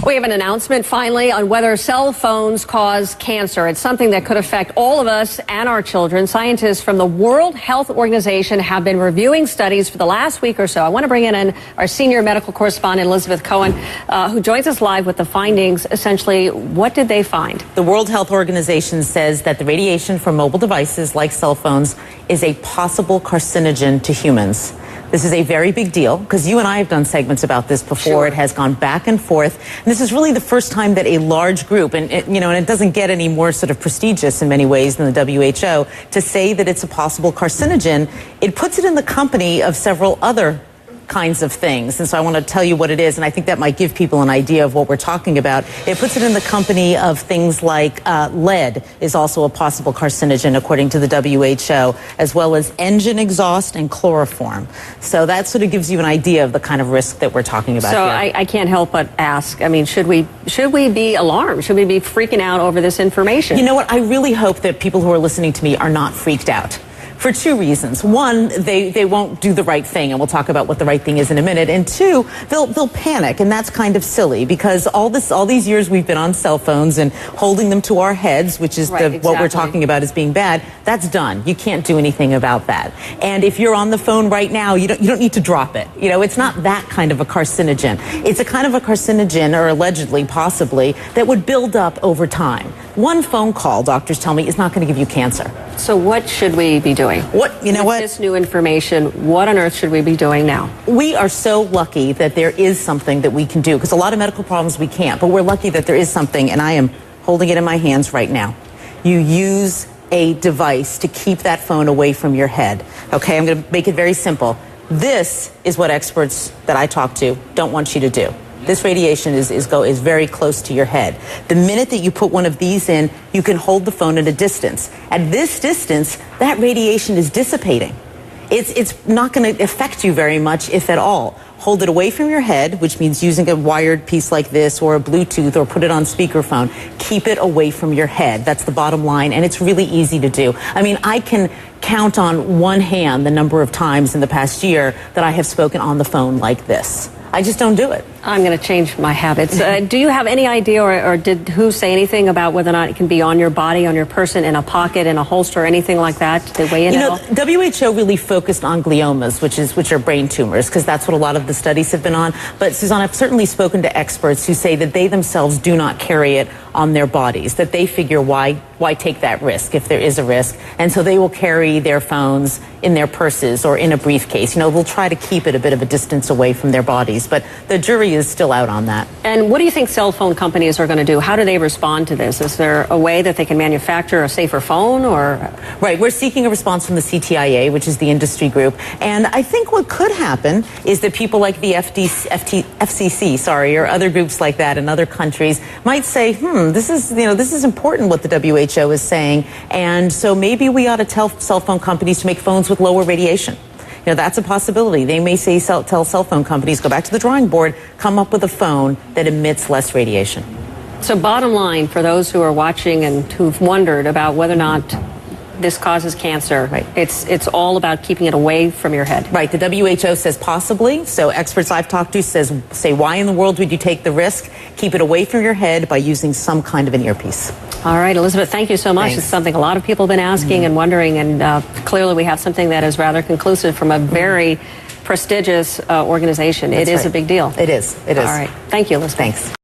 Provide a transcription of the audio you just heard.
We have an announcement finally on whether cell phones cause cancer. It's something that could affect all of us and our children. Scientists from the World Health Organization have been reviewing studies for the last week or so. I want to bring in our senior medical correspondent, Elizabeth Cohen, who joins us live with the findings. Essentially, what did they find? The World Health Organization says that the radiation from mobile devices like cell phones is a possible carcinogen to humans. This is a very big deal because you and I have done segments about this before. Sure. It has gone back and forth. And this is really the first time that a large group, and it doesn't get any more sort of prestigious in many ways than the W.H.O, to say that it's a possible carcinogen. It puts it in the company of several other kinds of things. And so I want to tell you what it is, and I think that might give people an idea of what we're talking about. It puts it in the company of things like lead is also a possible carcinogen, according to the WHO, as well as engine exhaust and chloroform. So that sort of gives you an idea of the kind of risk that we're talking about here. So I can't help but ask, I mean, should we be alarmed? Should we be freaking out over this information? You know what? I really hope that people who are listening to me are not freaked out. For two reasons. One, they won't do the right thing, and we'll talk about what the right thing is in a minute. And two, they'll panic, and that's kind of silly because all these years we've been on cell phones and holding them to our heads, which is what we're talking about as being bad. That's done. You can't do anything about that. And if you're on the phone right now, you don't need to drop it. You know, it's not that kind of a carcinogen. It's a kind of a carcinogen, or allegedly, possibly, that would build up over time. One phone call, doctors tell me, is not going to give you cancer. So what should we be doing? With this new information, what on earth should we be doing now? We are so lucky that there is something that we can do, because a lot of medical problems we can't, but we're lucky that there is something, and I am holding it in my hands right now. You use a device to keep that phone away from your head. Okay, I'm going to make it very simple. This is what experts that I talk to don't want you to do. This radiation is very close to your head. The minute that you put one of these in, you can hold the phone at a distance. At this distance, that radiation is dissipating. It's not going to affect you very much, if at all. Hold it away from your head, which means using a wired piece like this or a Bluetooth, or put it on speakerphone. Keep it away from your head. That's the bottom line, and it's really easy to do. I mean, I can count on one hand the number of times in the past year that I have spoken on the phone like this. I just don't do it. I'm going to change my habits. Do you have any idea, or did WHO say anything about whether or not it can be on your body, on your person, in a pocket, in a holster, anything like that? Did they weigh in at all? WHO really focused on gliomas, which are brain tumors, because that's what a lot of the studies have been on. But Suzanne, I've certainly spoken to experts who say that they themselves do not carry it on their bodies, that they figure why take that risk if there is a risk, and so they will carry their phones in their purses or in a briefcase. They'll try to keep it a bit of a distance away from their bodies, but the jury is still out on that. And what do you think cell phone companies are going to do? How do they respond to this? Is there a way that they can manufacture a safer phone, or? Right, we're seeking a response from the CTIA, which is the industry group, and I think what could happen is that people like the FCC, or other groups like that in other countries might say, this is important what the WHO is saying, and so maybe we ought to tell cell phone companies to make phones with lower radiation. That's a possibility. They may say, tell cell phone companies, go back to the drawing board, come up with a phone that emits less radiation. So bottom line, for those who are watching and who've wondered about whether or not this causes cancer, right, it's all about keeping it away from your head. Right. The WHO says possibly. So experts I've talked to say, why in the world would you take the risk? Keep it away from your head by using some kind of an earpiece. All right, Elizabeth, thank you so much. Thanks. It's something a lot of people have been asking and wondering, and clearly we have something that is rather conclusive from a very prestigious organization. It is a big deal. It is. It is. All right. Thank you, Elizabeth. Thanks.